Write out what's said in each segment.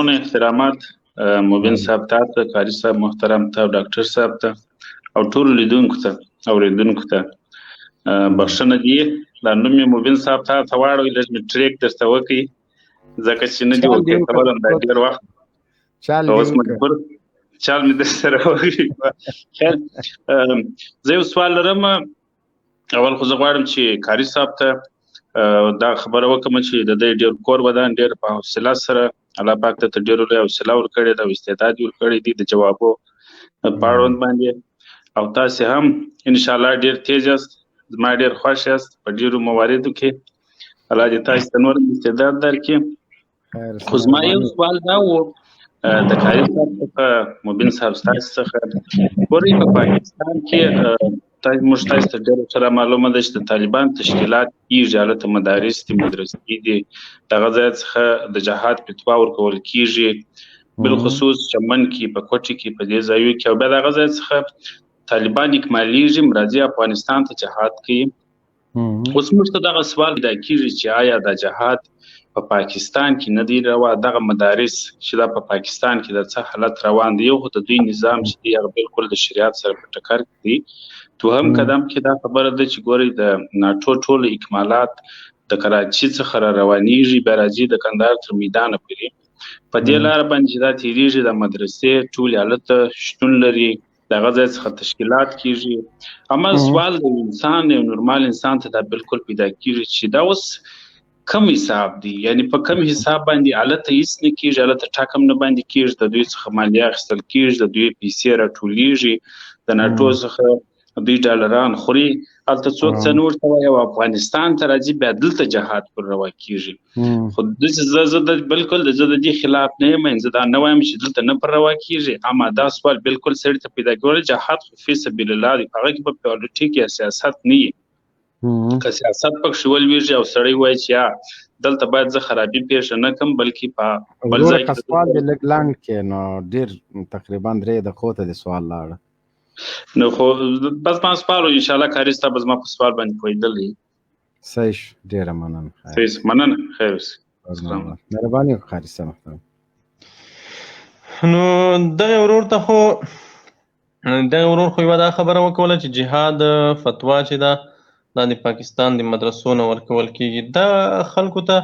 سلامونه احترامات مبین صاحب ته قاری صاحب محترم ته او ډاکټر صاحب ته او ټول لیدونکو ته اوریدونکو ته بخښنه دي دا نوم مې مبین صاحب ته واړوي لږ مې ټریک درته وکړي ځکه چې نه دي وکړي خبره دا ډېر وخت اوس مجبور چال مې در سره وکړي خیر زه یو سوال لرم اول خو زه غواړم چې قاري صاحب ته دا خبره وکړم چې د دې ډېر کور ودان ډېر په حوصله سره الله پاک ته ډېر لوی حوصله ورکړې ده او استعداد ورکړی دی د جوابو په اړوند باندې او تاسې هم انشاءالله ډېر تیز یاست زما ډېر خوښ یاست په ډېرو مواردو کې الله دې تاسو ته نور استعداد درکړي خو زما یو سوال دا و د قاري صاحب څخه مبین صاحب ستاسو څخه ګورئ په پاکستان کې موږ تاسو ته ډېر سره معلومه ده چې د طالبان تشکیلات کېږي هلته مدارس دي مدرسې دي دغه ځای څخه د جهاد فتوا ورکول کېږي بالخصوص چمن کې په کوټې کې په دې ځایو کې او بیا دغه ځای څخه طالبان اکمالیږي راځي افغانستان ته جهاد کوي اوس موږ ته دغه سوال پیدا کېږي چې آیا د جهاد په پاکستان کې نه دی روا دغه مدارس چې دا په پاکستان کې د څه حالت روان دی یو خو د دوی نظام چې دی هغه بالکل د شریعت سره په ټکر کې دی دوهم قدم کې دا خبره ده چې ګورئ د ناټو ټول اکمالات د کراچۍ څخه را روانېږي بیا راځي د کندهار تر میدانه پورې په دې لاره باندې چې دا تېرېږي د مدرسې ټولې هلته شتون لري دغه ځای څخه تشکیلات کېږي اما سوال د انسان یو نورمال انسان ته دا بالکل پیدا کېږي چې دا اوس کم حساب دی یعنی په کم حساب باندې هلته هېڅ نه کېږي هلته ټاکم نه باندې کېږي د دوی څخه مالیه اخیستل کېږي د دوی پیسې راټولېږي د ناټو څخه دوی ډالران خوري هلته څوک څه نه ورته وایي او افغانستان ته راځي بیا دلته جهاد پر روا کېږي خو زه بالکل زه د دې خلاف نه یم زه دا نه وایم چې دلته نه پر روا کېږي اما دا سوال بالکل سړي ته پیدا کېږي جهاد خو فی سبیل الله دی هغه کې په پالیټیک یا سیاست نه وي که سیاست پکښې ولویږي او سړی وایي چې دلته باید زه خرابي پیښه نه کړم بلکې په بل ځای کې سوال د لږ لاند کې نو ډېر تقریبا 3 دقیقو ته د سوال لاړه نو خو بس ما سوال انشاءالله قاري صاحب زما په سوال باندې پوهېدلی صحیح ډېره مننه مننه خیر اوسې مهرباني وکړه قاري صاحب محترم نو دغه ورور خو یوه دا خبره وکوله چې جهاد فتوا چې ده دا د پاکستان د مدرسو نه ورکول کېږي دا خلکو ته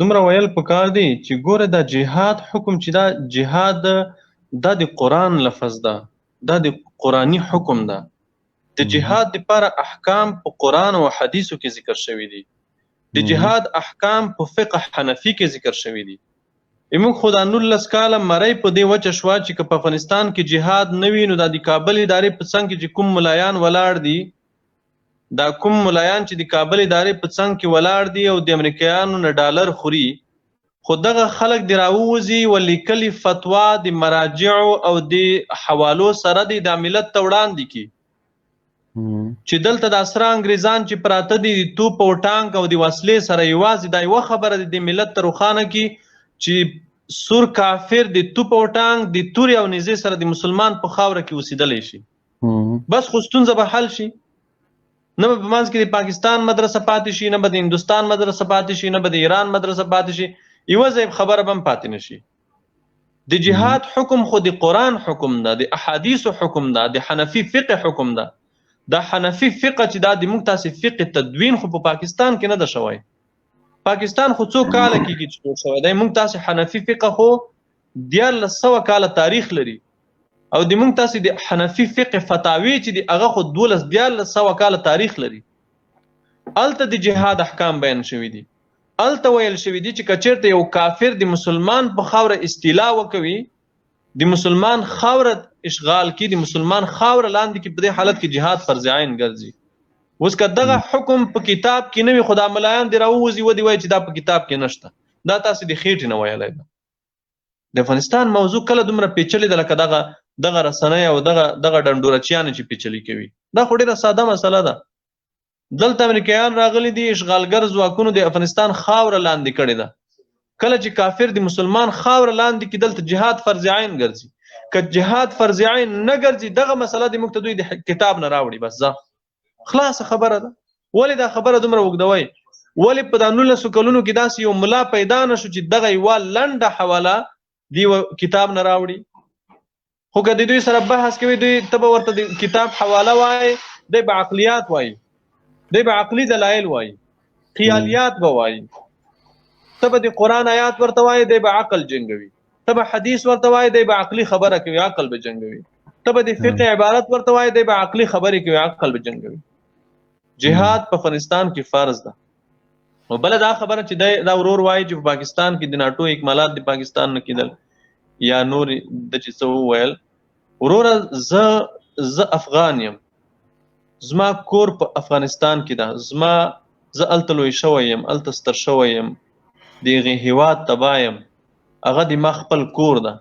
دومره ویل پکار دی چې ګوره دا جهاد حکم چې دا جهاد دا د قرآن لفظ ده دا د قرآني حکم ده د جهاد دپاره احکام په قرآن او حدیثو کې ذکر شوي دي د جهاد احکام په فقه حنفي کې ذکر شوي دي موږ خو دا 19 کاله مرۍ په دې وجه شوه چې که په افغانستان کې جهاد نه وي نو دا د کابل ادارې په څنګ کې چې کوم ملایان ولاړ دي دا کوم ملایان چې د کابل ادارې په څنګ کې ولاړ دي او د امریکایانو نه ډالر خوري خو دغه خلک د راووځي ولیکلي فتوا د مراجعو او د حوالو سره د ملت ته وړاندې کړي چې دلته د اسرا انګریزان چې پراته دي د توپ او ټانک او د وسلې سره یوازې دا یوه خبره د ملت ته روښانه کړي چې سور کافر د توپ او ټانک د تورې او نیزې سره د مسلمان په خاوره کې اوسېدلی شي بس خو ستونزه به حل شي نه به په منځ کې د پاکستان مدرسه پاتې شي نه به د هندوستان مدرسه پاتې شي نه به د ایران مدرسه پاتې شي یوه ځای خبره به هم پاتې نه شي د جهاد حکم خو د قرآن حکم ده د احادیثو حکم ده د حنفي فقه حکم ده دا حنفي فقه چې دا د موږ تاسې فقه تدوین خو په پاکستان کې نه ده شوی پاکستان خو څو کاله کېږي چې جوړ شوی دی موږ تاسې حنفي فقه خو 1400 کاله تاریخ لري او د موږ تاسې د حنفي فقه فتاوی چې د هغه خو 1400 کاله تاریخ لري هلته د جهاد احکام بیان شوي دي هلته ویل شوي دي چې که چېرته یو کافر د مسلمان په خاوره استیلا وکوي د مسلمان خاوره اشغال کړي د مسلمان خاوره لاندې کې په دې حالت کې جهاد فرض عین ګرځي اوس که دغه حکم په کتاب کې نه وي خو دا ملایان دې راووځي ودې وایي چې دا په کتاب کې نشته دا تاسې د خېټې نه ویلی ده د افغانستان موضوع کله دومره پیچلې ده لکه دغه رسنۍ او دغه ډنډورچیانې چې پیچلي کوي دا خو ډېره ساده مسله ده دلته امریکایان راغلي دي اشغالګر ځواکونو د افغانستان خاوره لاندې کړې ده کله چې کافر د مسلمان خاوره لاندې کې دلته جهاد فرض عین ګرځي که جهاد فرض عین نه ګرځي دغه مسله د موږ ته دوی د کتاب نه راوړي بس خلاصه خبره ده ولې دا خبره دومره اوږدوئ ولې په دا 19 کلونو کې داسې یو ملا پیدا نه شو چې دغه یوه لنډه حواله دی کتاب نه راوړي؟ خو که د دوی سره بحث کوي، دوی ته به ورته د کتاب حواله وایي، دی به عقلیات وایي، دی به عقلي دلایل وایي، خیالیات به وایي. ته به د قرآن آیات ورته وایي، دی به عقل جنګوي. ته به حدیث ورته وایي، دی به عقلي خبره کوي، عقل به جنګوي. ته به د فقه عبارت ورته وایي، دی به عقلي خبرې کوي، عقل به جنګوي. جهاد په افغانستان کې فرض ده. او بله دا خبره چې دا ورور وایي چې په پاکستان کې د ناټو اکمالات د پاکستان نه کېدل یا نور د چې څه وویل، وروره زه افغان یم، زما کور په افغانستان کې ده، زه هلته لوی شوی یم، هلته ستر شوی یم، د هغې هېواد تباه یم، هغه د ما خپل کور ده.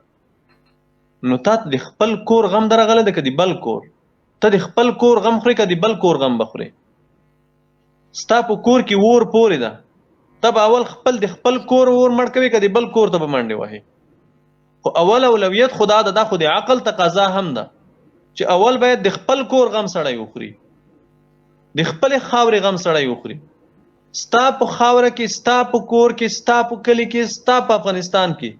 نو تا د خپل کور غم درغلی ده که د بل کور؟ ته د خپل کور غم خورې که د بل کور غم به خورې؟ ستا په کور کې اور پورې ده، ته به اول خپل د خپل کور اور مړ کوي که د بل کور ته به منډې وهې؟ خو اول اولویت خو دا ده، دا خو د عقل تقاضا هم ده چې اول باید د خپل کور غم سړی وخوري، د خپلې خاورې غم سړی وخوري. ستا په خاوره کې، ستا په کور کې، ستا په کلي کې، ستا په افغانستان کې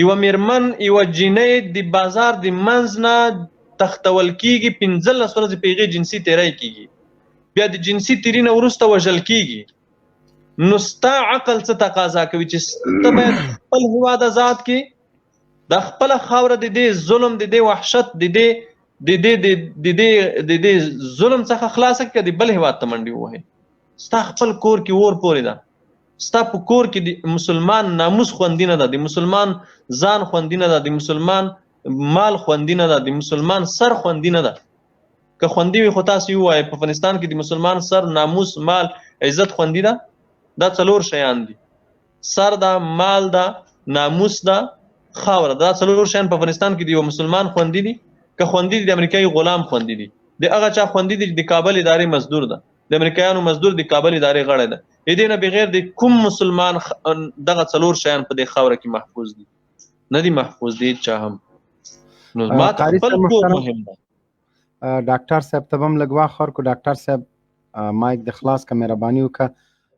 یوه میرمن، یوه جینۍ د بازار د منځ نه تختول کېږي، 15 ورځې په هغې جنسي تیری کېږي، بیا د جنسي تیري نه وروسته وژل کېږي. نو ستا عقل څه تقاضا کوي چې ته باید خپل هېواد آزاد کړې، دا خپله خاوره د دې ظلم، د دې وحشت، د دې ظلم څخه خلاصه کړې، د بل هېواد ته منډې ووهې. ستا خپل کور کې اور پورې ده، ستا په کور کې د مسلمان ناموس خوندي نه ده، د مسلمان ځان خوندي نه ده، د مسلمان مال خوندي نه ده، د مسلمان سر خوندي نه ده. که خوندي وي خو تاسو یې ووایئ په افغانستان کې د مسلمان سر، ناموس، مال، عزت خوندي ده؟ دا 4 شیان دي: سر ده، مال ده، ناموس ده، خاوره. دا 4 شیان په افغانستان کې د یو مسلمان خوندي دي. که خوندي دي د امریکایي غلام خوندي دي، د هغه چا خوندي دي د کابل ادارې مزدور ده، د امریکایانو مزدور د کابل ادارې غړی ده. د دې نه بغیر د کوم مسلمان دغه 4 شیان په دې خاوره کې محفوظ دي؟ نه دي محفوظ دي چا هم. نو ما ته خپل کور مهم ده. ډاکټر صاحب ته به هم لږ وخت ورکړو. ډاکټر صاحب مایک د خلاص که مهرباني وکړه.